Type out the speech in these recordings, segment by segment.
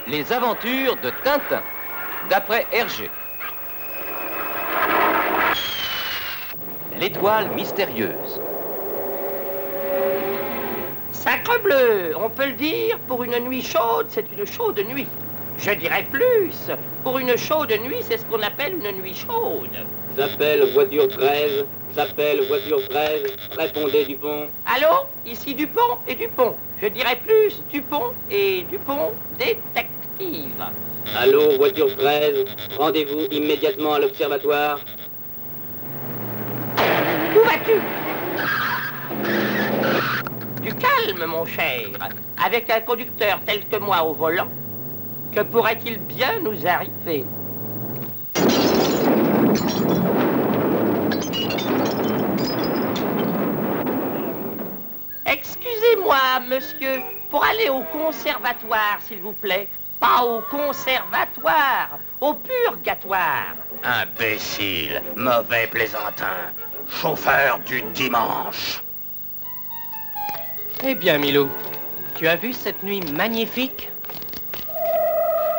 Les aventures de Tintin, d'après Hergé. L'étoile mystérieuse. Sacrebleu, on peut le dire, pour une nuit chaude, c'est une chaude nuit. Je dirais plus, pour une chaude nuit, c'est ce qu'on appelle une nuit chaude. J'appelle voiture 13, j'appelle voiture 13, répondez Dupont. Allô, ici Dupont et Dupont. Je dirais plus Dupont et Dupont, détective. Allô, voiture 13, rendez-vous immédiatement à l'observatoire. Où vas-tu? Du calme, mon cher. Avec un conducteur tel que moi au volant, que pourrait-il bien nous arriver? Excusez-moi, monsieur, pour aller au conservatoire, s'il vous plaît. Pas au conservatoire, au purgatoire. Imbécile, mauvais plaisantin, chauffeur du dimanche. Eh bien, Milou, tu as vu cette nuit magnifique?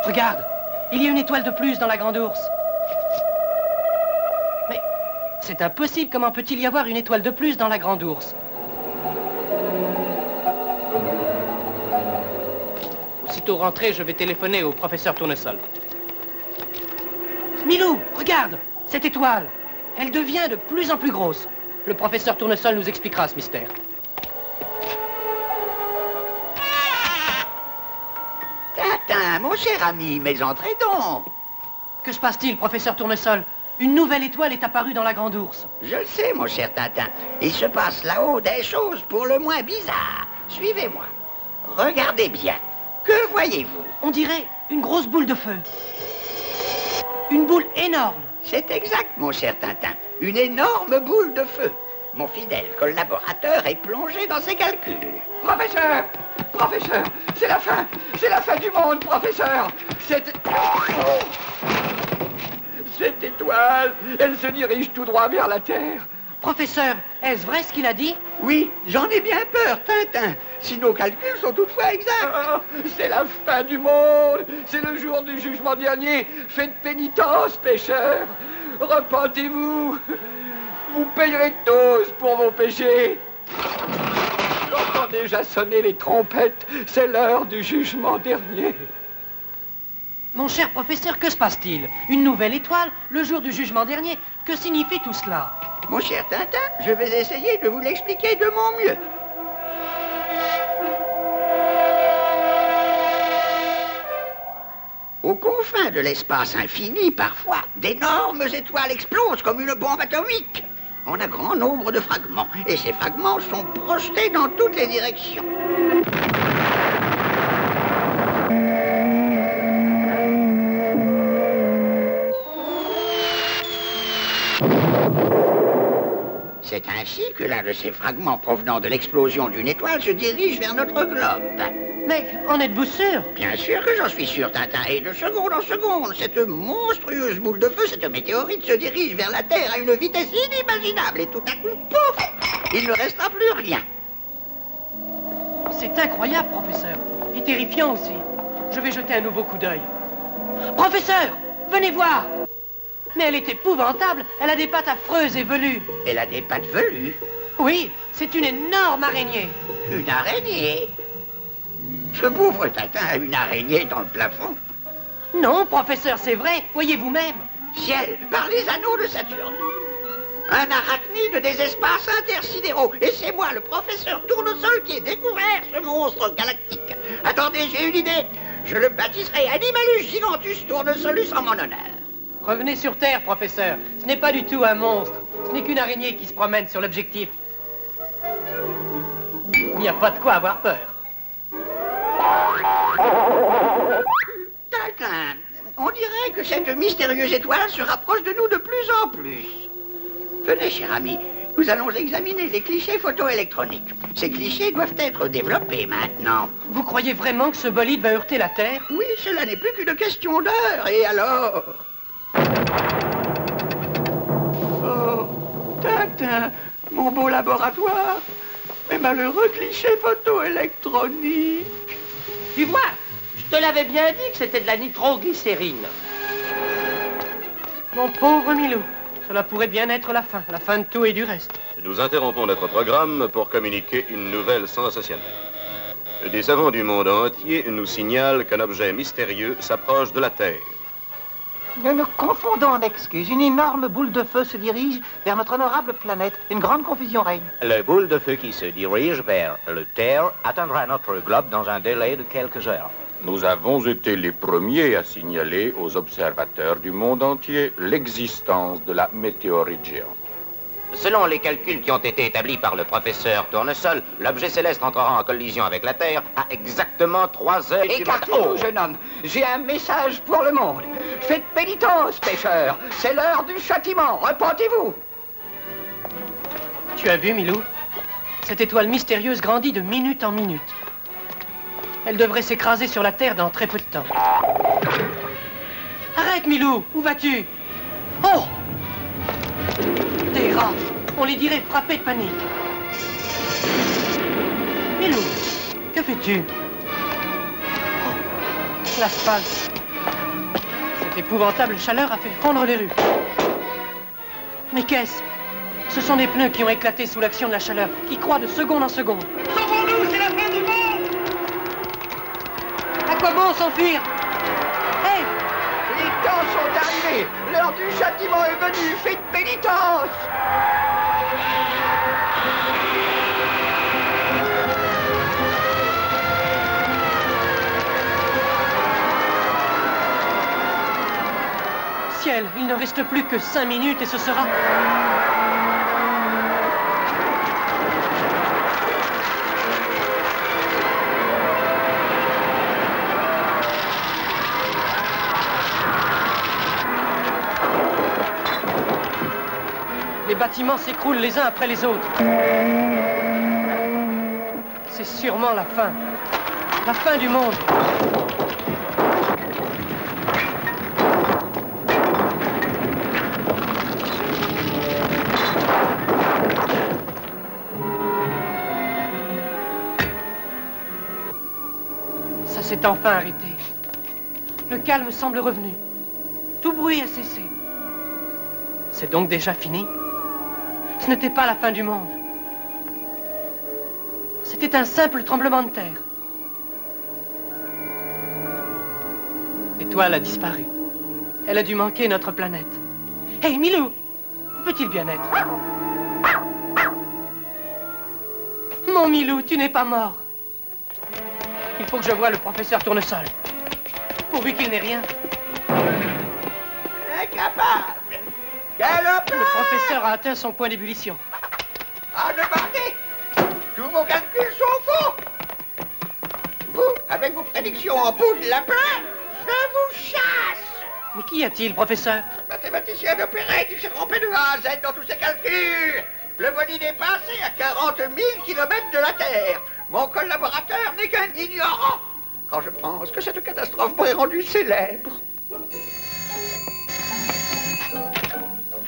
Regarde, il y a une étoile de plus dans la Grande Ourse. Mais c'est impossible, comment peut-il y avoir une étoile de plus dans la Grande Ourse? Aussitôt rentré, je vais téléphoner au professeur Tournesol. Milou, regarde, cette étoile, elle devient de plus en plus grosse. Le professeur Tournesol nous expliquera ce mystère. Tintin, mon cher ami, mais entrez donc. Que se passe-t-il, professeur Tournesol? Une nouvelle étoile est apparue dans la Grande Ourse. Je le sais, mon cher Tintin. Il se passe là-haut des choses pour le moins bizarres. Suivez-moi. Regardez bien. Que voyez-vous? On dirait une grosse boule de feu. Une boule énorme. C'est exact, mon cher Tintin. Une énorme boule de feu. Mon fidèle collaborateur est plongé dans ses calculs. Professeur! Professeur! C'est la fin! C'est la fin du monde, professeur! Cette étoile, elle se dirige tout droit vers la Terre. Professeur, est-ce vrai ce qu'il a dit? Oui, j'en ai bien peur, Tintin. Si nos calculs sont toutefois exacts. Ah, c'est la fin du monde! C'est le jour du jugement dernier! Faites pénitence, pécheurs! Repentez-vous! Vous payerez tous pour vos péchés! J'entends déjà sonner les trompettes. C'est l'heure du jugement dernier. Mon cher professeur, que se passe-t-il? Une nouvelle étoile, le jour du jugement dernier. Que signifie tout cela? Mon cher Tintin, je vais essayer de vous l'expliquer de mon mieux. Aux confins de l'espace infini, parfois, d'énormes étoiles explosent comme une bombe atomique. On a grand nombre de fragments, et ces fragments sont projetés dans toutes les directions. C'est ainsi que l'un de ces fragments provenant de l'explosion d'une étoile se dirige vers notre globe. Mais en êtes-vous sûr? Bien sûr que j'en suis sûr, Tintin. Et de seconde en seconde, cette monstrueuse boule de feu, cette météorite se dirige vers la Terre à une vitesse inimaginable. Et tout à coup, pouf, il ne restera plus rien. C'est incroyable, professeur. Et terrifiant aussi. Je vais jeter un nouveau coup d'œil. Professeur, venez voir! Mais elle est épouvantable. Elle a des pattes affreuses et velues. Elle a des pattes velues? Oui, c'est une énorme araignée. Une araignée? Ce pauvre Tintin a une araignée dans le plafond. Non, professeur, c'est vrai. Voyez vous-même. Ciel, par les anneaux de Saturne. Un arachnide des espaces intersidéraux. Et c'est moi, le professeur Tournesol, qui ai découvert ce monstre galactique. Attendez, j'ai une idée. Je le baptiserai Animalus Gigantus Tournesolus en mon honneur. Revenez sur Terre, professeur. Ce n'est pas du tout un monstre. Ce n'est qu'une araignée qui se promène sur l'objectif. Il n'y a pas de quoi avoir peur. Tintin, on dirait que cette mystérieuse étoile se rapproche de nous de plus en plus. Venez, cher ami, nous allons examiner les clichés photoélectroniques. Ces clichés doivent être développés maintenant. Vous croyez vraiment que ce bolide va heurter la Terre? Oui, cela n'est plus qu'une question d'heure. Et alors? Oh, Tintin, mon beau laboratoire. Mes malheureux clichés photoélectroniques. Tu vois, Je te l'avais bien dit que c'était de la nitroglycérine. Mon pauvre Milou, cela pourrait bien être la fin de tout et du reste. Nous interrompons notre programme pour communiquer une nouvelle sensationnelle. Des savants du monde entier nous signalent qu'un objet mystérieux s'approche de la Terre. Nous nous confondons en excuses. Une énorme boule de feu se dirige vers notre honorable planète. Une grande confusion règne. La boule de feu qui se dirige vers le Terre atteindra notre globe dans un délai de quelques heures. Nous avons été les premiers à signaler aux observateurs du monde entier l'existence de la météorite géante. Selon les calculs qui ont été établis par le professeur Tournesol, l'objet céleste entrera en collision avec la Terre à exactement 3 heures du matin. Écartez-vous, jeune homme. J'ai un message pour le monde. Faites pénitence, pêcheurs. C'est l'heure du châtiment. Repentez-vous. Tu as vu, Milou? Cette étoile mystérieuse grandit de minute en minute. Elle devrait s'écraser sur la Terre dans très peu de temps. Arrête, Milou! Où vas-tu? Oh! Des rats! On les dirait frappés de panique. Milou, que fais-tu? Oh, l'asphalte. Cette épouvantable chaleur a fait fondre les rues. Mais qu'est-ce? Ce sont des pneus qui ont éclaté sous l'action de la chaleur, qui croît de seconde en seconde. Sauvons-nous, c'est la fin du monde! À quoi bon s'enfuir? Hé! Les temps sont arrivés. L'heure du châtiment est venue. Faites pénitence. Ciel, il ne reste plus que 5 minutes et ce sera... Les bâtiments s'écroulent les uns après les autres. C'est sûrement la fin du monde. Ça s'est enfin arrêté. Le calme semble revenu. Tout bruit a cessé. C'est donc déjà fini? Ce n'était pas la fin du monde. C'était un simple tremblement de terre. L'étoile a disparu. Elle a dû manquer notre planète. Hé, Milou, où peut-il bien être? Mon Milou, tu n'es pas mort. Il faut que je voie le professeur Tournesol. Pourvu qu'il n'ait rien. Incapable. Galopin! Le professeur a atteint son point d'ébullition. Ah, ne partez! Tous vos calculs sont faux! Vous, avec vos prédictions en peau de lapin, je vous chasse! Mais qu'y a-t-il, professeur? Mathématicien d'opérette, il s'est trompé de A à Z dans tous ses calculs! Le bolide est passé à 40 000 kilomètres de la Terre. Mon collaborateur n'est qu'un ignorant. Quand je pense que cette catastrophe m'aurait rendu célèbre.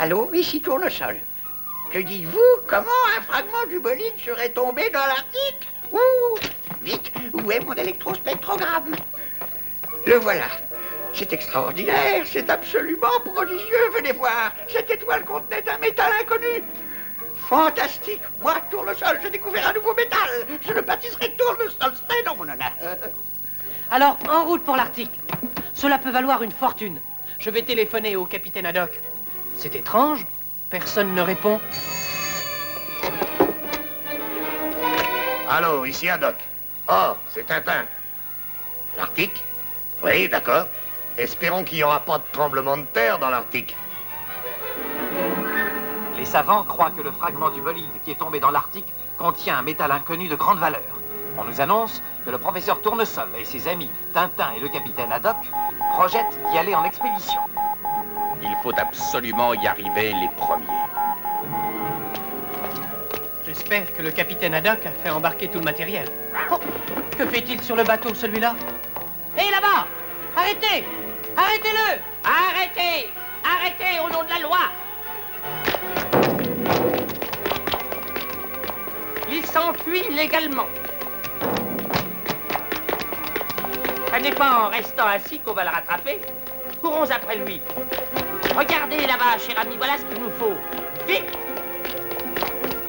Allô, ici Tournesol. Que dites-vous? Comment un fragment du bolide serait tombé dans l'Arctique? Ouh! Vite, où est mon électrospectrogramme? Le voilà. C'est extraordinaire, c'est absolument prodigieux. Venez voir, cette étoile contenait un métal inconnu. Fantastique. Moi, Tournesol, j'ai découvert un nouveau métal. Je le baptiserai Tournesol dans mon honneur. Alors, en route pour l'Arctique. Cela peut valoir une fortune. Je vais téléphoner au capitaine Haddock. C'est étrange. Personne ne répond. Allô, ici Haddock. Oh, c'est Tintin. L'Arctique? Oui, d'accord. Espérons qu'il n'y aura pas de tremblement de terre dans l'Arctique. Les savants croient que le fragment du bolide qui est tombé dans l'Arctique contient un métal inconnu de grande valeur. On nous annonce que le professeur Tournesol et ses amis, Tintin et le capitaine Haddock, projettent d'y aller en expédition. Il faut absolument y arriver les premiers. J'espère que le capitaine Haddock a fait embarquer tout le matériel. Oh, que fait-il sur le bateau, celui-là? Hé, là-bas! Arrêtez! Arrêtez-le! Arrêtez! Arrêtez au nom de la loi! Il s'enfuit légalement. Ce n'est pas en restant assis qu'on va le rattraper. Courons après lui. Regardez là-bas, cher ami, voilà ce qu'il nous faut. Vite!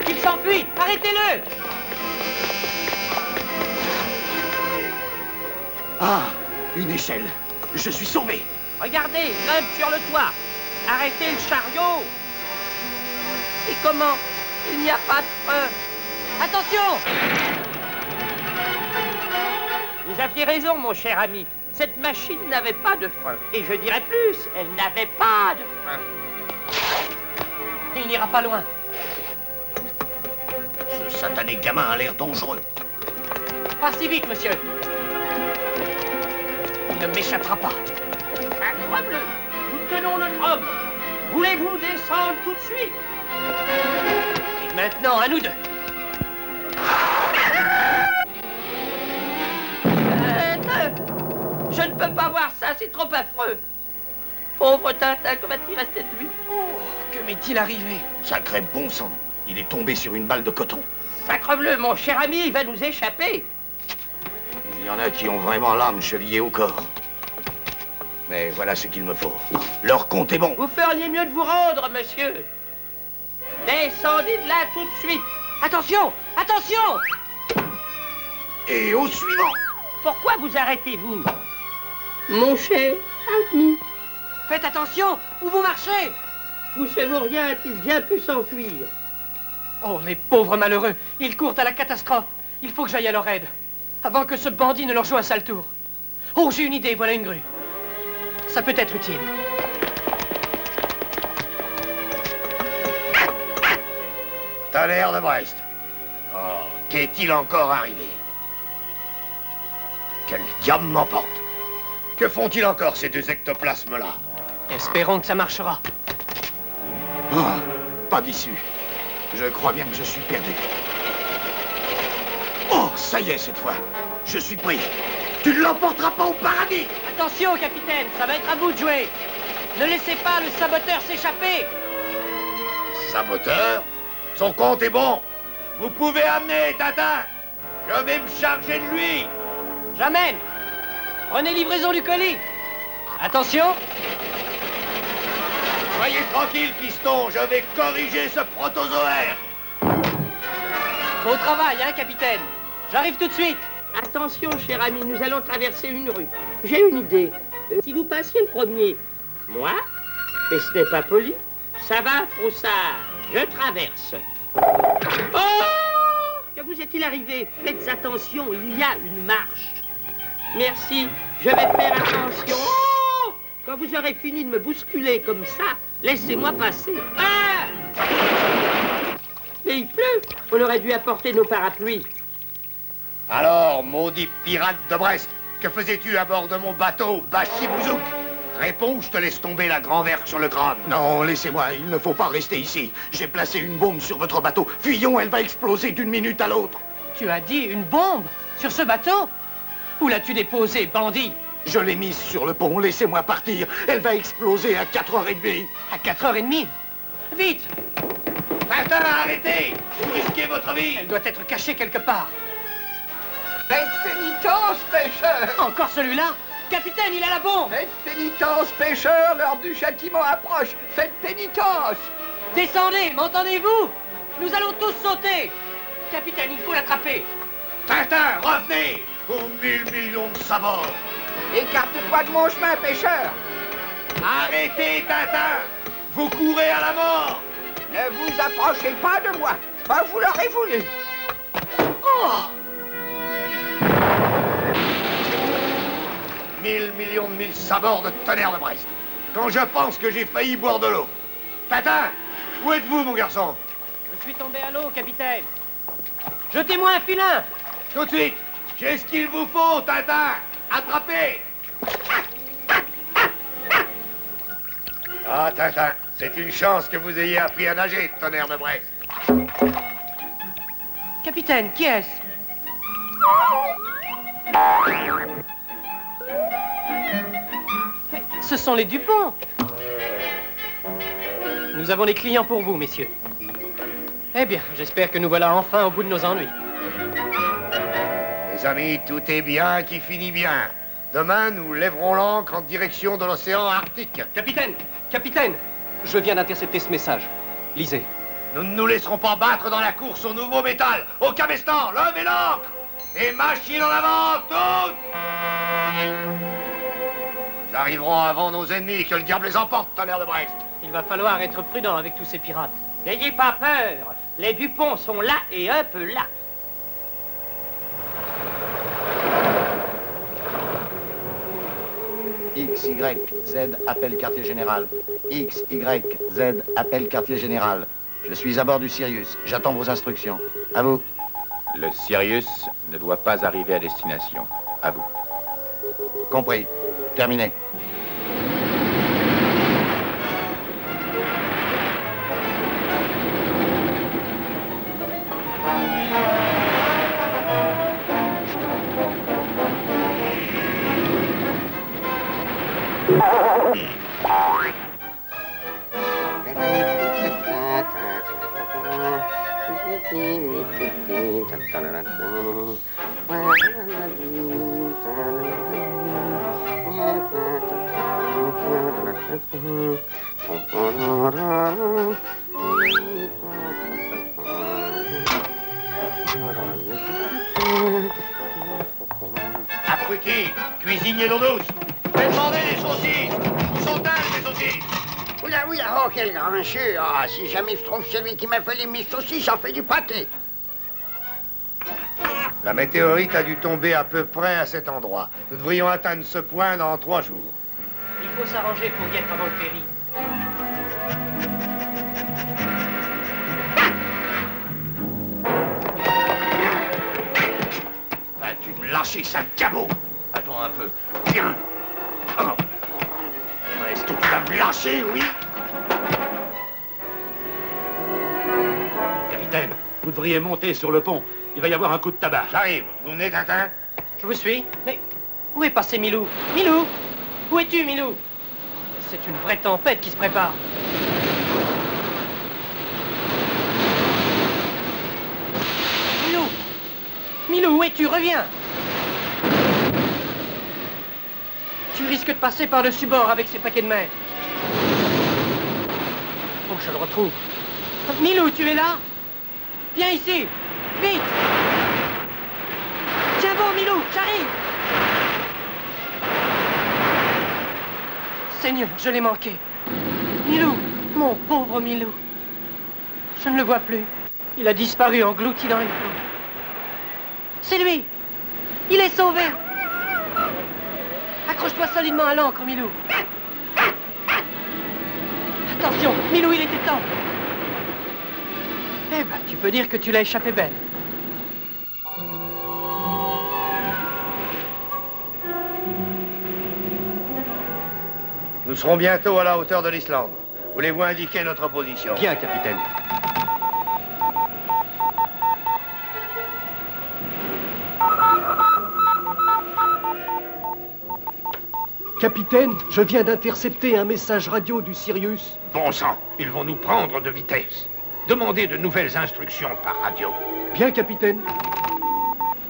Il s'enfuit! Arrêtez-le! Ah, une échelle. Je suis sauvé. Regardez, grimpe sur le toit. Arrêtez le chariot. Et comment? Il n'y a pas de frein. Attention! Vous aviez raison, mon cher ami. Cette machine n'avait pas de frein. Et je dirais plus, elle n'avait pas de frein. Il n'ira pas loin. Ce satané gamin a l'air dangereux. Pas si vite, monsieur. Il ne m'échappera pas. Un croix bleu, nous tenons notre homme. Voulez-vous descendre tout de suite? Et maintenant, à nous deux. Je ne peux pas voir ça, c'est trop affreux. Pauvre Tintin, que va-t-il rester de lui? Oh, que m'est-il arrivé? Sacré bon sang. Il est tombé sur une balle de coton. Sacrebleu, mon cher ami, il va nous échapper. Il y en a qui ont vraiment l'âme chevillée au corps. Mais voilà ce qu'il me faut. Leur compte est bon. Vous feriez mieux de vous rendre, monsieur. Descendez de là tout de suite. Attention! Attention! Et au suivant. Pourquoi vous arrêtez-vous? Mon cher ami. Faites attention! Où vous marchez? Poussez-vous rien, a-t-il bien pu s'enfuir? Oh, les pauvres malheureux! Ils courent à la catastrophe. Il faut que j'aille à leur aide. Avant que ce bandit ne leur joue un sale tour. Oh, j'ai une idée, voilà une grue. Ça peut être utile. Tonnerre de Brest. Oh, qu'est-il encore arrivé? Quel diable m'emporte? Que font-ils encore, ces deux ectoplasmes-là? Espérons que ça marchera. Oh, pas d'issue. Je crois bien que je suis perdu. Oh, ça y est, cette fois. Je suis pris. Tu ne l'emporteras pas au paradis. Attention, capitaine, ça va être à vous de jouer. Ne laissez pas le saboteur s'échapper. Saboteur? Son compte est bon. Vous pouvez amener, Tintin. Je vais me charger de lui. J'amène. Prenez livraison du colis. Attention. Soyez tranquille, piston. Je vais corriger ce protozoaire. Beau travail, hein, capitaine. J'arrive tout de suite. Attention, cher ami, nous allons traverser une rue. J'ai une idée. Si vous passiez le premier, moi, et ce n'est pas poli, ça va, Froussard, je traverse. Oh! Que vous est-il arrivé? Faites attention, il y a une marche. Merci, je vais faire attention. Oh! Quand vous aurez fini de me bousculer comme ça, laissez-moi passer. Ah! Mais il pleut, on aurait dû apporter nos parapluies. Alors, maudit pirate de Brest, que faisais-tu à bord de mon bateau, Bachibouzouk? Réponds ou je te laisse tomber la grand-vergue sur le crâne. Non, laissez-moi, il ne faut pas rester ici. J'ai placé une bombe sur votre bateau. Fuyons, elle va exploser d'une minute à l'autre. Tu as dit une bombe? Sur ce bateau? Où l'as-tu déposée, bandit? Je l'ai mise sur le pont, laissez-moi partir. Elle va exploser à 4h30. À 4h30? Vite! Tintin, arrêtez! Vous risquez votre vie! Elle doit être cachée quelque part. Faites pénitence, pêcheur! Encore celui-là? Capitaine, il a la bombe! Faites pénitence, pêcheur, l'heure du châtiment approche! Faites pénitence! Descendez, m'entendez-vous? Nous allons tous sauter! Capitaine, il faut l'attraper! Tintin, revenez! Aux 1000 millions de sabords! Écarte-toi de mon chemin, pêcheur! Arrêtez, Tintin! Vous courez à la mort! Ne vous approchez pas de moi! Pas vous l'aurez voulu! Oh! 1000 millions de 1000 sabords de tonnerre de Brest. Quand je pense que j'ai failli boire de l'eau. Tintin, où êtes-vous, mon garçon? Je suis tombé à l'eau, capitaine. Jetez-moi un filin! Tout de suite. J'ai ce qu'il vous faut, Tintin. Attrapez. Ah, Tintin, c'est une chance que vous ayez appris à nager, tonnerre de Brest. Capitaine, qui est-ce? Ce sont les Dupont. Nous avons des clients pour vous, messieurs. Eh bien, j'espère que nous voilà enfin au bout de nos ennuis. Mes amis, tout est bien qui finit bien. Demain, nous lèverons l'ancre en direction de l'océan Arctique. Capitaine! Capitaine! Je viens d'intercepter ce message. Lisez. Nous ne nous laisserons pas battre dans la course au nouveau métal. Au cabestan, levez l'ancre! Et machine en avant, toutes! Nous arriverons avant nos ennemis, que le diable les emporte, tonnerre de Brest. Il va falloir être prudent avec tous ces pirates. N'ayez pas peur. Les Dupont sont là et un peu là. X, Y, Z, appel quartier général. X, Y, Z, appel quartier général. Je suis à bord du Sirius. J'attends vos instructions. À vous. Le Sirius ne doit pas arriver à destination. À vous. Compris. Terminé. Abruti, cuisinier d'eau douce, fais demander des saucisses. Où sont-elles, les saucisses? Oula, oula, oh, quel grand monsieur. Ah, si jamais je trouve celui qui m'a fait mes saucisses, j'en fais du pâté. La météorite a dû tomber à peu près à cet endroit. Nous devrions atteindre ce point dans 3 jours. Il faut s'arranger pour y être avant le péri. Vas-tu me lâcher, sale cabot? Attends un peu. Viens. Oh. Est-ce que tu vas me lâcher, oui? Capitaine, vous devriez monter sur le pont. Il va y avoir un coup de tabac. J'arrive. Vous venez, Tintin? Je vous suis. Mais où est passé Milou? Milou? Où es-tu, Milou? C'est une vraie tempête qui se prépare. Milou! Milou, où es-tu? Reviens! Tu risques de passer par-dessus bord avec ces paquets de mer. Faut que je le retrouve. Milou, tu es là? Viens ici! Vite! Tiens bon, Milou, j'arrive! Seigneur, je l'ai manqué. Milou, mon pauvre Milou. Je ne le vois plus. Il a disparu englouti dans les flots. C'est lui! Il est sauvé! Accroche-toi solidement à l'ancre, Milou. Attention, Milou, il était temps. Eh ben, tu peux dire que tu l'as échappé belle. Nous serons bientôt à la hauteur de l'Islande. Voulez-vous indiquer notre position? Bien, capitaine. Capitaine, je viens d'intercepter un message radio du Sirius. Bon sang, ils vont nous prendre de vitesse. Demandez de nouvelles instructions par radio. Bien, capitaine.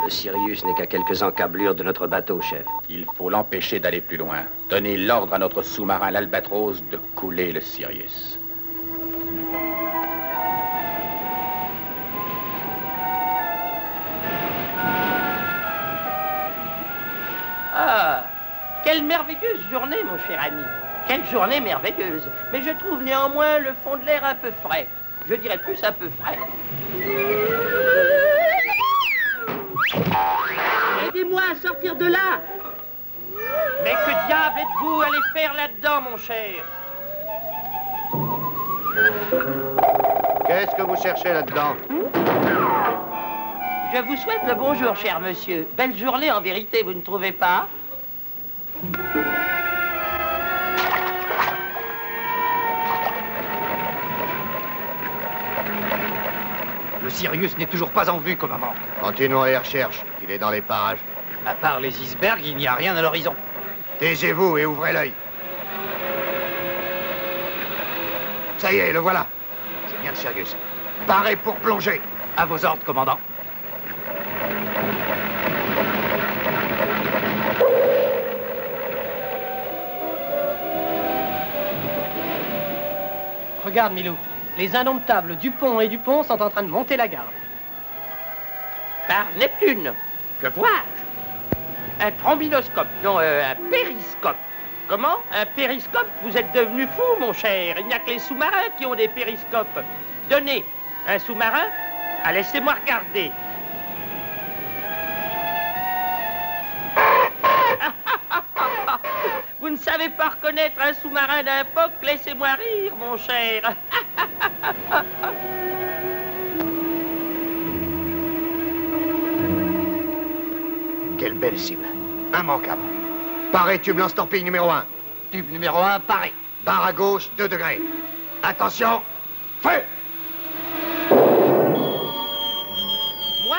Le Sirius n'est qu'à quelques encablures de notre bateau, chef. Il faut l'empêcher d'aller plus loin. Donnez l'ordre à notre sous-marin l'Albatros de couler le Sirius. Ah, quelle merveilleuse journée, mon cher ami. Quelle journée merveilleuse. Mais je trouve néanmoins le fond de l'air un peu frais. Je dirais plus un peu frais. Aidez-moi à sortir de là. Mais que diable êtes-vous allé faire là-dedans, mon cher? Qu'est-ce que vous cherchez là-dedans? Je vous souhaite le bonjour, cher monsieur. Belle journée, en vérité, vous ne trouvez pas? Le Sirius n'est toujours pas en vue, commandant. Continuons les recherches. Il est dans les parages. À part les icebergs, il n'y a rien à l'horizon. Taisez-vous et ouvrez l'œil. Ça y est, le voilà. C'est bien le Sirius. Parez pour plonger. À vos ordres, commandant. Regarde, Milou. Les indomptables Dupont et Dupont sont en train de monter la garde. Par Neptune. Que vois-je? Un trombinoscope. Non, un périscope. Comment? Un périscope? Vous êtes devenu fou, mon cher. Il n'y a que les sous-marins qui ont des périscopes. Donnez un sous-marin. Ah, laissez-moi regarder. Vous ne savez pas reconnaître un sous-marin d'un phoque? Laissez-moi rire, mon cher. Quelle belle cible. Immanquable. Paré, tube lance-torpille numéro 1. Tube numéro 1, paré. Barre à gauche, 2 degrés. Attention, feu! Moi,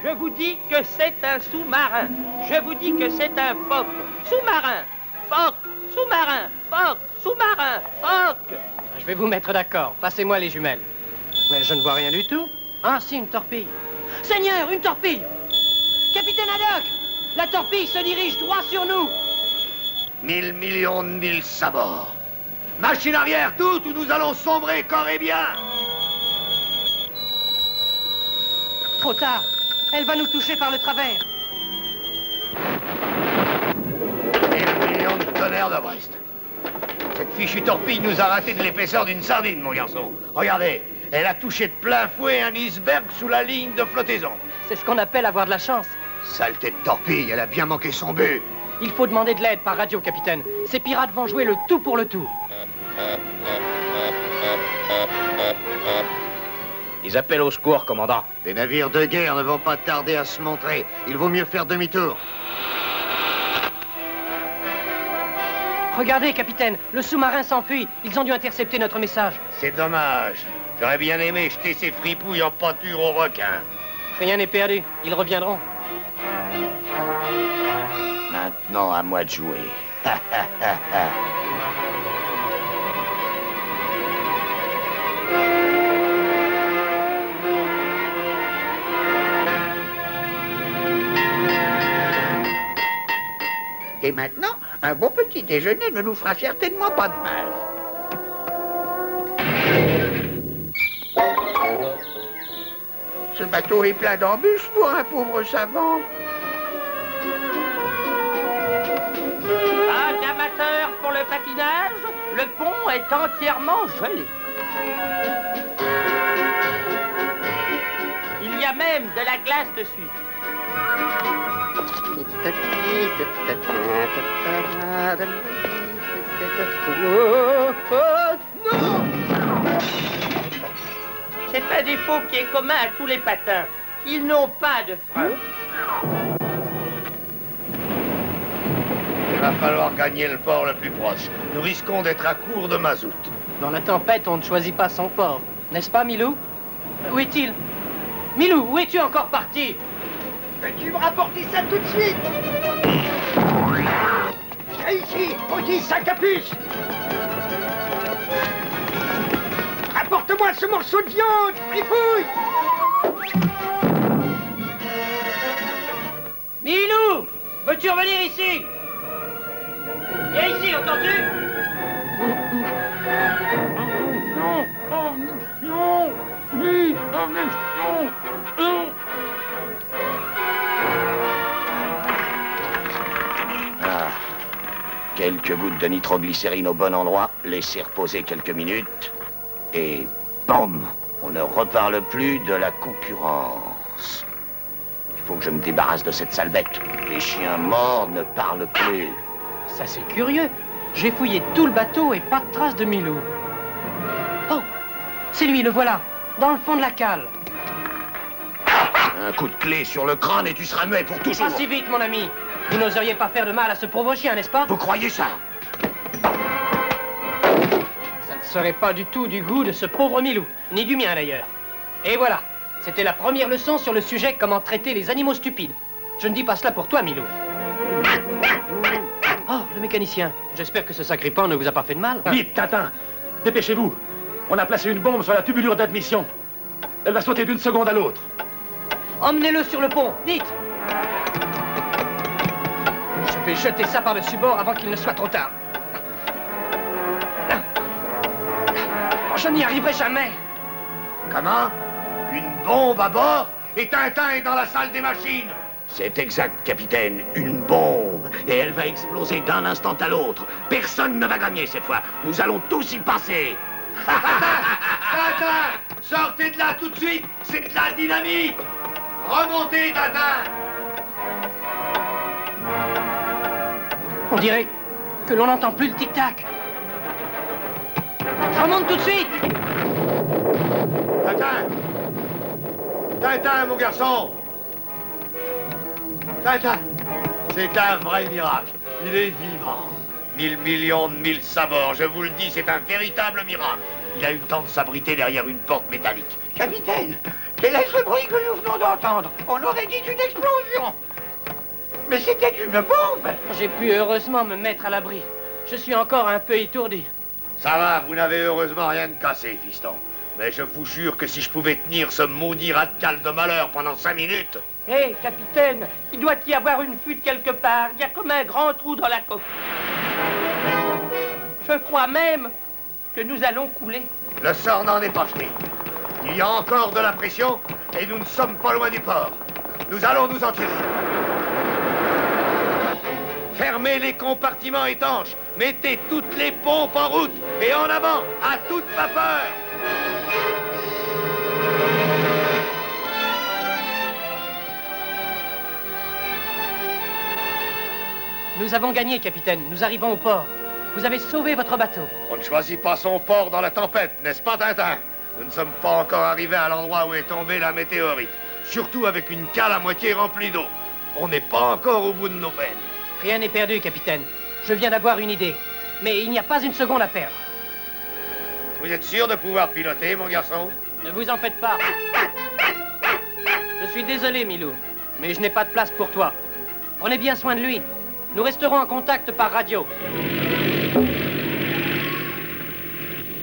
je vous dis que c'est un sous-marin. Je vous dis que c'est un phoque. Sous-marin, phoque, sous-marin, phoque, sous-marin, phoque. Je vais vous mettre d'accord. Passez-moi les jumelles. Mais je ne vois rien du tout. Ah, si, une torpille. Seigneur, une torpille! Capitaine Haddock! La torpille se dirige droit sur nous! 1000 millions de mille sabords. Machine arrière, toute, ou nous allons sombrer corps et bien. Trop tard. Elle va nous toucher par le travers. 1000 millions de tonnerres de Brest. Cette fichue torpille nous a raté de l'épaisseur d'une sardine, mon garçon. Regardez, elle a touché de plein fouet un iceberg sous la ligne de flottaison. C'est ce qu'on appelle avoir de la chance. Saleté de torpille, elle a bien manqué son but. Il faut demander de l'aide par radio, capitaine. Ces pirates vont jouer le tout pour le tout. Ils appellent au secours, commandant. Les navires de guerre ne vont pas tarder à se montrer. Il vaut mieux faire demi-tour. Regardez, capitaine, le sous-marin s'enfuit. Ils ont dû intercepter notre message. C'est dommage. J'aurais bien aimé jeter ces fripouilles en pâture aux requins. Rien n'est perdu. Ils reviendront. Maintenant, à moi de jouer. Et maintenant, un bon petit déjeuner ne nous fera certainement pas de mal. Ce bateau est plein d'embûches pour un pauvre savant. Pas d'amateur pour le patinage, le pont est entièrement gelé. Il y a même de la glace dessus. C'est un défaut qui est commun à tous les patins. Ils n'ont pas de frein. Il va falloir gagner le port le plus proche. Nous risquons d'être à court de mazout. Dans la tempête, on ne choisit pas son port. N'est-ce pas, Milou? Où est-il? Milou, où es-tu encore parti? Peux-tu me rapporter ça tout de suite? Viens ici, maudit sac à puce! Apporte-moi ce morceau de viande, fripouille! Milou, veux-tu revenir ici? Viens ici, entends-tu? Ah, quelques gouttes de nitroglycérine au bon endroit, laisser reposer quelques minutes, et boum, on ne reparle plus de la concurrence. Il faut que je me débarrasse de cette sale bête. Les chiens morts ne parlent plus. Ça, c'est curieux. J'ai fouillé tout le bateau et pas de trace de Milou. Oh, c'est lui, le voilà, dans le fond de la cale. Un coup de clé sur le crâne et tu seras muet pour toujours. Pas si vite, mon ami. Vous n'oseriez pas faire de mal à ce pauvre chien, n'est-ce pas? Vous croyez ça? Ça ne serait pas du tout du goût de ce pauvre Milou, ni du mien d'ailleurs. Et voilà, c'était la première leçon sur le sujet comment traiter les animaux stupides. Je ne dis pas cela pour toi, Milou. Oh, le mécanicien. J'espère que ce sacripant ne vous a pas fait de mal. Vite, Tintin, dépêchez-vous. On a placé une bombe sur la tubulure d'admission. Elle va sauter d'une seconde à l'autre. Emmenez-le sur le pont, vite! Je vais jeter ça par-dessus bord avant qu'il ne soit trop tard. Je n'y arriverai jamais. Comment? Une bombe à bord? Et Tintin est dans la salle des machines. C'est exact, capitaine. Une bombe. Et elle va exploser d'un instant à l'autre. Personne ne va gagner cette fois. Nous allons tous y passer. Tintin! Sortez de là tout de suite! C'est de la dynamite! Remontez, Tintin! On dirait que l'on n'entend plus le tic-tac. Je remonte tout de suite! Tintin! Tintin, mon garçon! Tintin! C'est un vrai miracle. Il est vivant. 1000 millions de 1000 sabords, je vous le dis, c'est un véritable miracle. Il a eu le temps de s'abriter derrière une porte métallique. Capitaine, quel est ce bruit que nous venons d'entendre? On aurait dit une explosion. Mais c'était une bombe. J'ai pu heureusement me mettre à l'abri. Je suis encore un peu étourdi. Ça va, vous n'avez heureusement rien de cassé, fiston. Mais je vous jure que si je pouvais tenir ce maudit rat-de-cale de malheur pendant 5 minutes... Hé, capitaine, il doit y avoir une fuite quelque part. Il y a comme un grand trou dans la coque. Je crois même que nous allons couler. Le sort n'en est pas fini. Il y a encore de la pression et nous ne sommes pas loin du port. Nous allons nous en tirer. Fermez les compartiments étanches. Mettez toutes les pompes en route. Et en avant, à toute vapeur. Nous avons gagné, capitaine. Nous arrivons au port. Vous avez sauvé votre bateau. On ne choisit pas son port dans la tempête, n'est-ce pas, Tintin? Nous ne sommes pas encore arrivés à l'endroit où est tombée la météorite. Surtout avec une cale à moitié remplie d'eau. On n'est pas encore au bout de nos peines. Rien n'est perdu, capitaine. Je viens d'avoir une idée. Mais il n'y a pas une seconde à perdre. Vous êtes sûr de pouvoir piloter, mon garçon? Ne vous en faites pas. Je suis désolé, Milou, mais je n'ai pas de place pour toi. Prenez bien soin de lui. Nous resterons en contact par radio.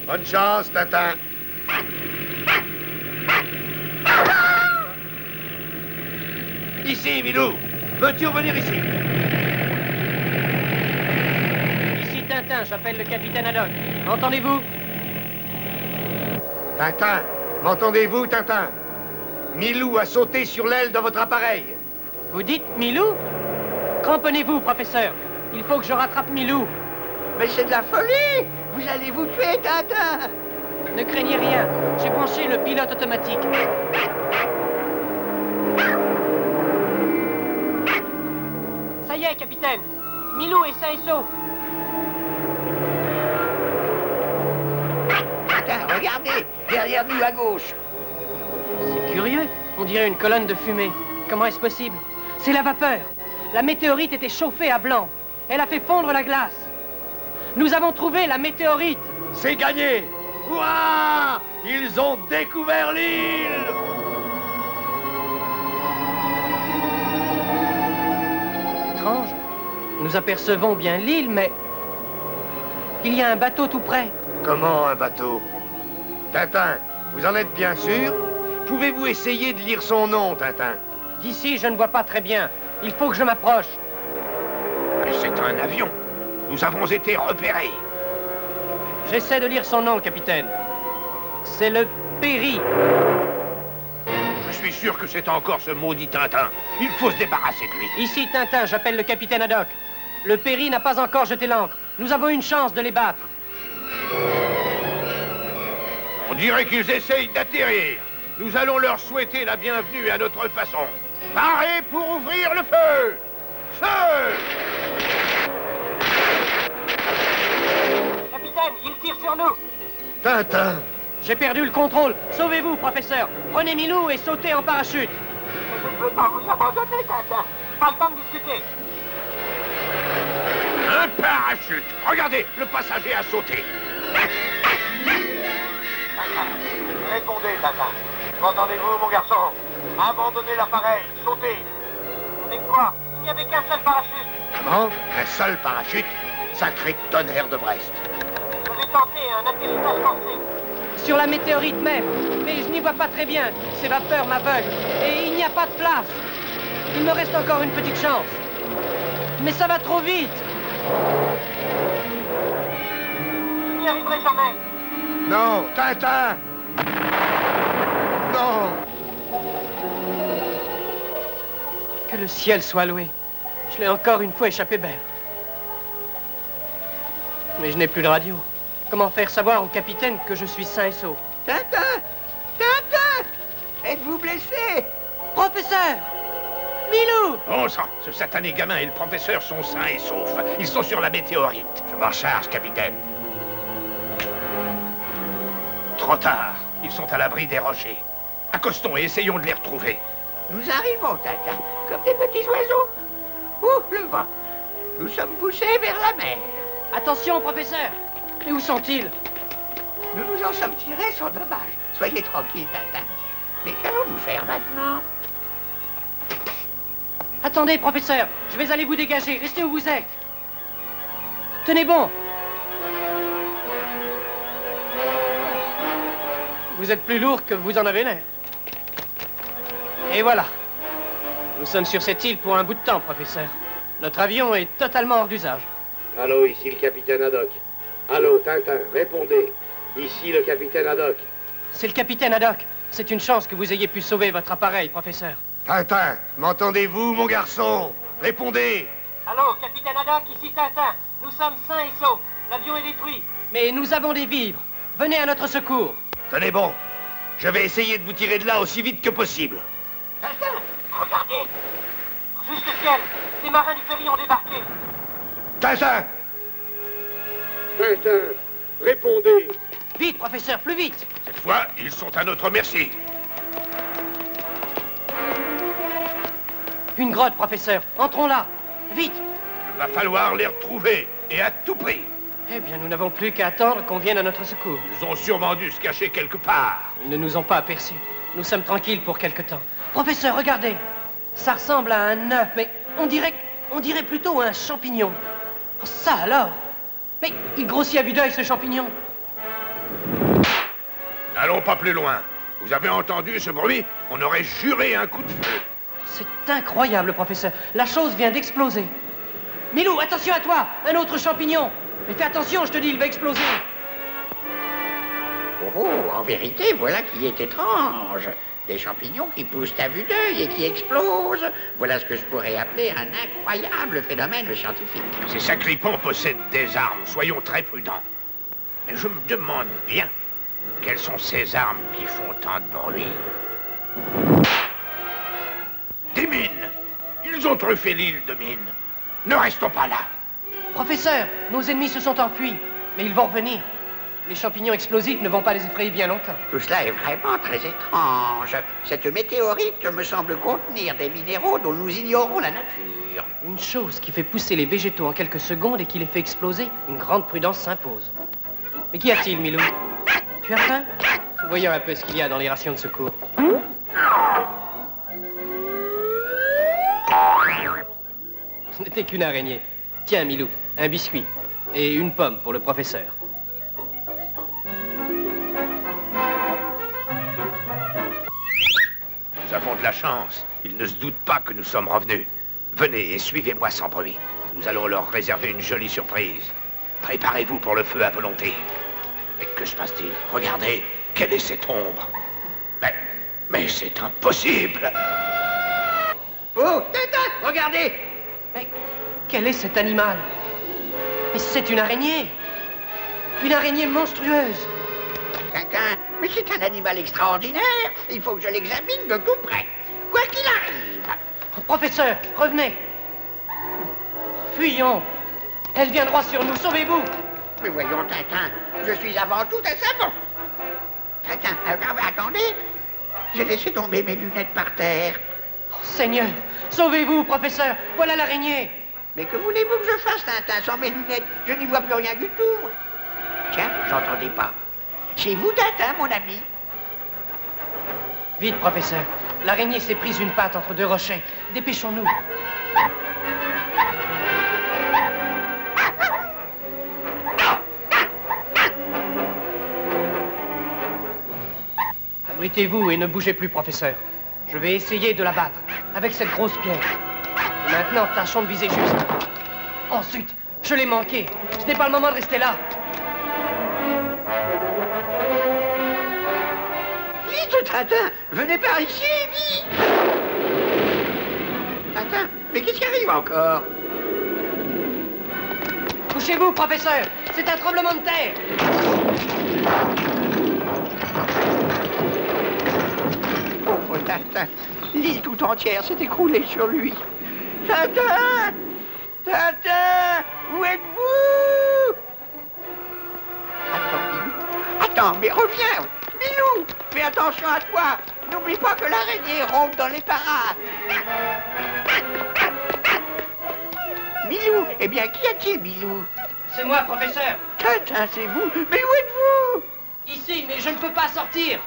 Bonne chance, Tintin. Ici, Milou. Veux-tu revenir ici? Ici Tintin, j'appelle le capitaine Haddock. M'entendez-vous? Tintin, m'entendez-vous, Tintin? Milou a sauté sur l'aile de votre appareil. Vous dites Milou? Cramponnez-vous, professeur. Il faut que je rattrape Milou. Mais c'est de la folie! Vous allez vous tuer, Tintin! Ne craignez rien. J'ai branché le pilote automatique. Ça y est, capitaine. Milou est sain et sauf. Tintin, regardez! Derrière nous, à gauche. C'est curieux. On dirait une colonne de fumée. Comment est-ce possible? C'est la vapeur. La météorite était chauffée à blanc. Elle a fait fondre la glace. Nous avons trouvé la météorite. C'est gagné. Ouah! Ils ont découvert l'île. Étrange. Nous apercevons bien l'île, mais il y a un bateau tout près. Comment un bateau? Tintin, vous en êtes bien sûr? Pouvez-vous essayer de lire son nom, Tintin? D'ici, je ne vois pas très bien. Il faut que je m'approche. C'est un avion. Nous avons été repérés. J'essaie de lire son nom, capitaine. C'est le Péri. Je suis sûr que c'est encore ce maudit Tintin. Il faut se débarrasser de lui. Ici, Tintin, j'appelle le capitaine Haddock. Le Péri n'a pas encore jeté l'ancre. Nous avons une chance de les battre. On dirait qu'ils essayent d'atterrir. Nous allons leur souhaiter la bienvenue à notre façon. Parez pour ouvrir le feu! Feu! Capitaine, il tire sur nous. Tintin! J'ai perdu le contrôle. Sauvez-vous, professeur. Prenez Milou et sautez en parachute. Je ne veux pas vous abandonner, Tintin. Pas le temps de discuter. Un parachute! Regardez, le passager a sauté. Répondez, Tintin. M'entendez-vous, mon garçon? Abandonnez l'appareil, sautez. Mais quoi? Il n'y avait qu'un seul parachute. Comment? Un seul parachute? Sacré tonnerre de Brest. Je vais tenter un atterrissage forcé. Sur la météorite même. Mais je n'y vois pas très bien. Ces vapeurs m'aveuglent. Et il n'y a pas de place. Il me reste encore une petite chance. Mais ça va trop vite. Je n'y arriverai jamais. Non, Tintin! Non! Que le ciel soit loué. Je l'ai encore une fois échappé belle. Mais je n'ai plus de radio. Comment faire savoir au capitaine que je suis sain et sauf? Tintin! Tintin! Êtes-vous blessé? Professeur! Milou! Bon sang, ce satané gamin et le professeur sont sains et saufs. Ils sont sur la météorite. Je m'en charge, capitaine. Trop tard. Ils sont à l'abri des rochers. Accostons et essayons de les retrouver. Nous arrivons, Tintin, comme des petits oiseaux. Ouh, le vent. Nous sommes poussés vers la mer. Attention, professeur! Mais où sont-ils? Nous nous en sommes tirés sans dommage. Soyez tranquille, Tintin. Mais qu'allons-nous faire maintenant? Attendez, professeur, je vais aller vous dégager. Restez où vous êtes. Tenez bon. Vous êtes plus lourd que vous en avez l'air. Et voilà. Nous sommes sur cette île pour un bout de temps, professeur. Notre avion est totalement hors d'usage. Allô, ici le capitaine Haddock. Allô, Tintin, répondez. Ici le capitaine Haddock. C'est le capitaine Haddock. C'est une chance que vous ayez pu sauver votre appareil, professeur. Tintin, m'entendez-vous, mon garçon? Répondez. Allô, capitaine Haddock, ici Tintin. Nous sommes sains et saufs. L'avion est détruit. Mais nous avons des vivres. Venez à notre secours. Tenez bon. Je vais essayer de vous tirer de là aussi vite que possible. Tintin, regardez. Juste le ciel. Des marins du ferry ont débarqué. Tintin! Tintin, répondez. Vite, professeur, plus vite. Cette fois, ils sont à notre merci. Une grotte, professeur. Entrons là. Vite. Il va falloir les retrouver, et à tout prix. Eh bien, nous n'avons plus qu'à attendre qu'on vienne à notre secours. Ils ont sûrement dû se cacher quelque part. Ils ne nous ont pas aperçus. Nous sommes tranquilles pour quelque temps. Professeur, regardez. Ça ressemble à un œuf, mais on dirait plutôt un champignon. Oh, ça alors. Mais il grossit à vue d'œil, ce champignon. N'allons pas plus loin. Vous avez entendu ce bruit? On aurait juré un coup de feu. C'est incroyable, professeur. La chose vient d'exploser. Milou, attention à toi. Un autre champignon. Mais fais attention, je te dis, il va exploser. Oh, en vérité, voilà qui est étrange. Des champignons qui poussent à vue d'œil et qui explosent. Voilà ce que je pourrais appeler un incroyable phénomène scientifique. Ces sacripants possèdent des armes, soyons très prudents. Mais je me demande bien, quelles sont ces armes qui font tant de bruit? Des mines! Ils ont truffé l'île de mines. Ne restons pas là. Professeur, nos ennemis se sont enfuis, mais ils vont revenir. Les champignons explosifs ne vont pas les effrayer bien longtemps. Tout cela est vraiment très étrange. Cette météorite me semble contenir des minéraux dont nous ignorons la nature. Une chose qui fait pousser les végétaux en quelques secondes et qui les fait exploser, une grande prudence s'impose. Mais qu'y a-t-il, Milou? Tu as faim? Voyons un peu ce qu'il y a dans les rations de secours. Ce n'était qu'une araignée. Tiens, Milou, un biscuit et une pomme pour le professeur. Nous avons de la chance. Ils ne se doutent pas que nous sommes revenus. Venez et suivez-moi sans bruit. Nous allons leur réserver une jolie surprise. Préparez-vous pour le feu à volonté. Mais que se passe-t-il? Regardez, quelle est cette ombre? Mais c'est impossible! Oh, Tintin, regardez! Mais quel est cet animal? Mais c'est une araignée! Une araignée monstrueuse! Tintin, mais c'est un animal extraordinaire. Il faut que je l'examine de tout près. Quoi qu'il arrive. Professeur, revenez! Fuyons! Elle vient droit sur nous, sauvez-vous! Mais voyons, Tintin, je suis avant tout un savant. Tintin, attendez. J'ai laissé tomber mes lunettes par terre. Oh, Seigneur, sauvez-vous, professeur! Voilà l'araignée! Mais que voulez-vous que je fasse, Tintin, sans mes lunettes? Je n'y vois plus rien du tout. Tiens, j'entendais pas. C'est vous, Tintin, mon ami? Vite, professeur. L'araignée s'est prise une patte entre deux rochers. Dépêchons-nous. Abritez-vous et ne bougez plus, professeur. Je vais essayer de la battre avec cette grosse pierre. Et maintenant, tâchons de viser juste. Ensuite, je l'ai manqué. Ce n'est pas le moment de rester là. Tintin, venez par ici, vite! Tintin, mais qu'est-ce qui arrive encore? Couchez-vous, professeur. C'est un tremblement de terre. Pauvre Tintin, l'île tout entière s'est écroulée sur lui. Tintin! Tintin! Où êtes-vous? Attends, Milou. Attends, mais reviens! Milou! Fais attention à toi! N'oublie pas que l'araignée rôde dans les parages! Milou! Eh bien, qu'y a-t-il, Milou? C'est moi, professeur. Tintin, c'est vous? Mais où êtes-vous? Ici, mais je ne peux pas sortir.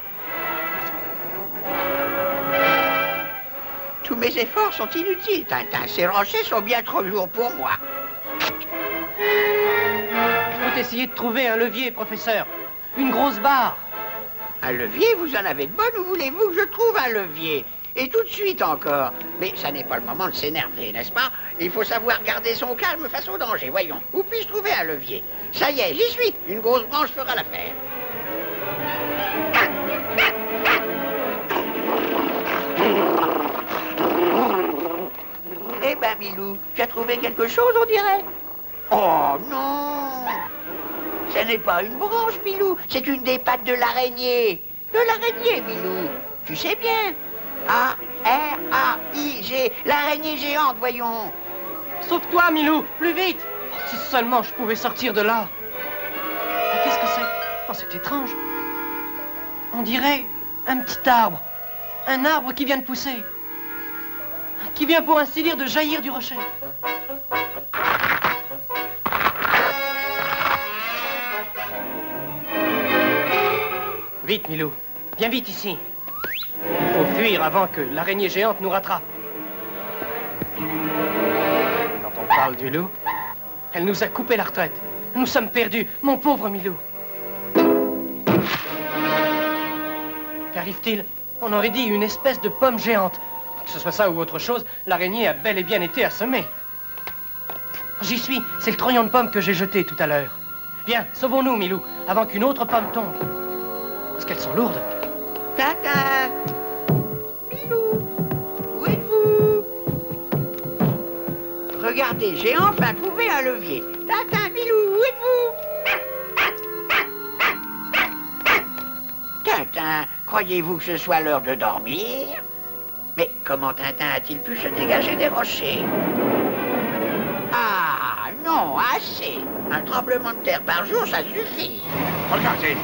Tous mes efforts sont inutiles, Tintin. Ces rochers sont bien trop lourds pour moi. Il faut essayer de trouver un levier, professeur. Une grosse barre. Un levier? Vous en avez de bonnes? Où voulez-vous que je trouve un levier? Et tout de suite encore. Mais ça n'est pas le moment de s'énerver, n'est-ce pas? Il faut savoir garder son calme face au danger. Voyons, où puis-je trouver un levier? Ça y est, j'y suis. Une grosse branche fera l'affaire. Eh ben, Milou, tu as trouvé quelque chose, on dirait? Oh non! Ce n'est pas une branche, Milou. C'est une des pattes de l'araignée. De l'araignée, Milou. Tu sais bien. A-R-A-I-G. L'araignée géante, voyons. Sauve-toi, Milou. Plus vite. Oh, si seulement je pouvais sortir de là. Mais qu'est-ce que c'est? Oh, c'est étrange. On dirait un petit arbre. Un arbre qui vient de pousser. Qui vient, pour ainsi dire, de jaillir du rocher. Vite, Milou. Viens vite ici. Il faut fuir avant que l'araignée géante nous rattrape. Quand on parle du loup, elle nous a coupé la retraite. Nous sommes perdus, mon pauvre Milou. Qu'arrive-t-il? On aurait dit une espèce de pomme géante. Que ce soit ça ou autre chose, l'araignée a bel et bien été assommée. J'y suis, c'est le trognon de pomme que j'ai jeté tout à l'heure. Viens, sauvons-nous, Milou, avant qu'une autre pomme tombe. Parce qu'elles sont lourdes. Tintin! Milou! Où êtes-vous? Regardez, j'ai enfin trouvé un levier. Tintin, Milou, où êtes-vous? Tintin, croyez-vous que ce soit l'heure de dormir? Mais comment Tintin a-t-il pu se dégager des rochers? Ah, non, assez. Un tremblement de terre par jour, ça suffit. Regardez,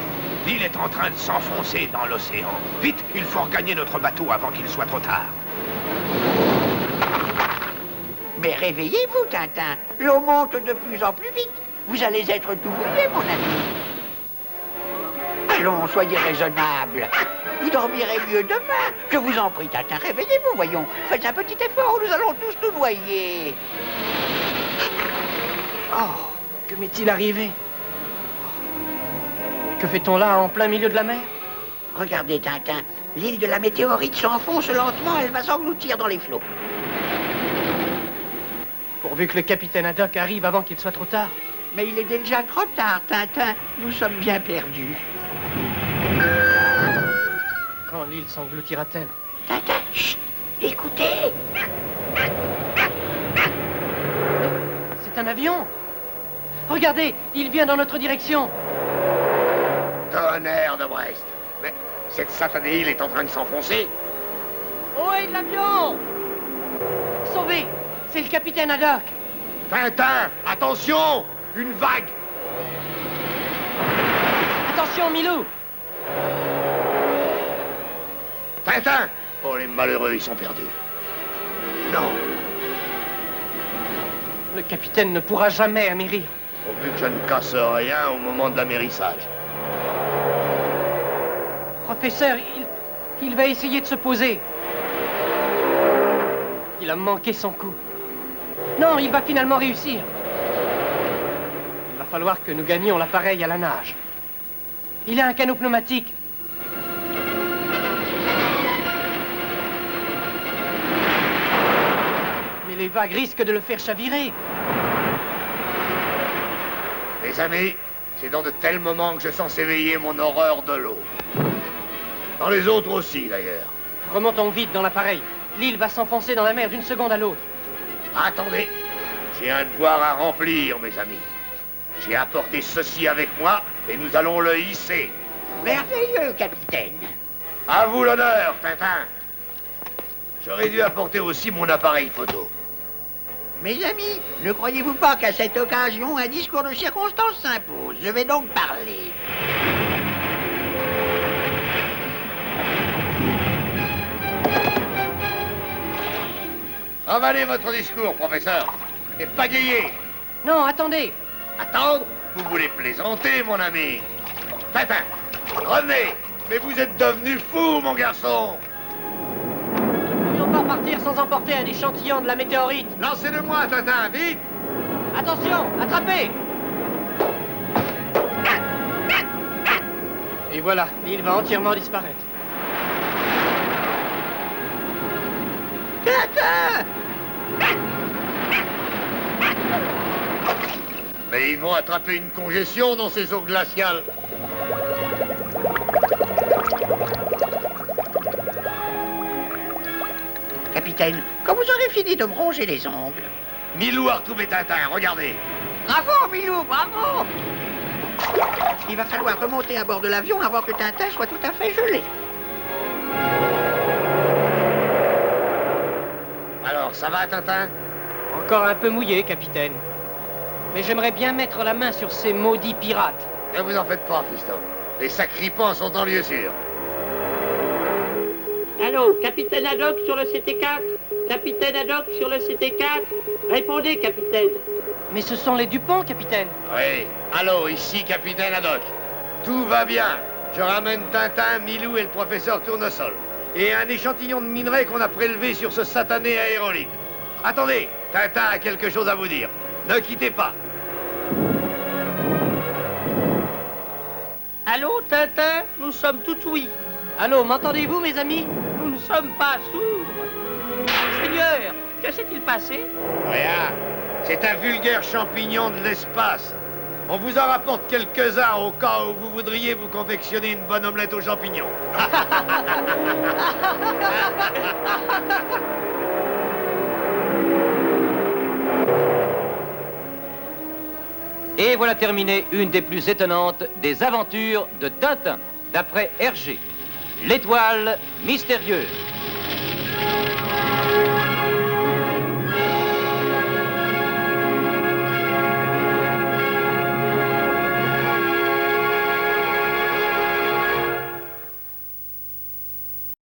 l'île est en train de s'enfoncer dans l'océan. Vite, il faut regagner notre bateau avant qu'il soit trop tard. Mais réveillez-vous, Tintin. L'eau monte de plus en plus vite. Vous allez être tout brûlé, mon ami. Allons, soyez raisonnable. Vous dormirez mieux demain. Je vous en prie, Tintin, réveillez-vous, voyons. Faites un petit effort, nous allons tous nous noyer. Oh, que m'est-il arrivé? Que fait-on là, en plein milieu de la mer? Regardez, Tintin, l'île de la météorite s'enfonce lentement, elle va s'engloutir dans les flots. Pourvu que le capitaine Haddock arrive avant qu'il soit trop tard. Mais il est déjà trop tard, Tintin. Nous sommes bien perdus. Quand l'île s'engloutira-t-elle? Tintin, chut, écoutez. C'est un avion. Regardez, il vient dans notre direction. Tonnerre de Brest. Mais cette satanée île est en train de s'enfoncer. Oh, et de l'avion! Sauvé! C'est le capitaine Haddock. Tintin, attention! Une vague! Attention, Milou! Tintin! Oh, les malheureux, ils sont perdus. Non. Le capitaine ne pourra jamais amérir. Pourvu que je ne casse rien au moment de l'amérissage. Professeur, il va essayer de se poser. Il a manqué son coup. Non, il va finalement réussir. Il va falloir que nous gagnions l'appareil à la nage. Il a un canot pneumatique. Mais les vagues risquent de le faire chavirer. Les amis, c'est dans de tels moments que je sens s'éveiller mon horreur de l'eau. Dans les autres aussi, d'ailleurs. Remontons vite dans l'appareil. L'île va s'enfoncer dans la mer d'une seconde à l'autre. Attendez, j'ai un devoir à remplir, mes amis. J'ai apporté ceci avec moi et nous allons le hisser. Merveilleux, capitaine. À vous l'honneur, Tintin. J'aurais dû apporter aussi mon appareil photo. Mes amis, ne croyez-vous pas qu'à cette occasion, un discours de circonstance s'impose? Je vais donc parler. Avalez votre discours, professeur. Et pagayez. Non, attendez. Attendre? Vous voulez plaisanter, mon ami. Tintin, revenez. Mais vous êtes devenu fou, mon garçon. Nous ne pouvions pas partir sans emporter un échantillon de la météorite. Lancez-le-moi, Tintin, vite. Attention, attrapez. Et voilà, l'île va entièrement disparaître. Tintin! Mais ils vont attraper une congestion dans ces eaux glaciales. Capitaine, quand vous aurez fini de me ronger les ongles... Milou a retrouvé Tintin, regardez. Bravo, Milou, bravo! Il va falloir remonter à bord de l'avion avant que Tintin soit tout à fait gelé. Alors, ça va, Tintin? Encore un peu mouillé, capitaine. Mais j'aimerais bien mettre la main sur ces maudits pirates. Ne vous en faites pas, fiston. Les sacripants sont en lieu sûr. Allô, capitaine Haddock sur le CT4? Capitaine Haddock sur le CT4? Répondez, capitaine. Mais ce sont les Dupont, capitaine. Oui. Allô, ici, capitaine Haddock. Tout va bien. Je ramène Tintin, Milou et le professeur Tournesol. Et un échantillon de minerai qu'on a prélevé sur ce satané aérolite. Attendez, Tintin a quelque chose à vous dire. Ne quittez pas. Allô, Tintin? Nous sommes tout oui. Allô, m'entendez-vous, mes amis? Nous ne sommes pas sourds. Seigneur, que s'est-il passé? Rien. C'est un vulgaire champignon de l'espace. On vous en rapporte quelques-uns au cas où vous voudriez vous confectionner une bonne omelette aux champignons. Et voilà terminée une des plus étonnantes des aventures de Tintin, d'après Hergé. L'étoile mystérieuse.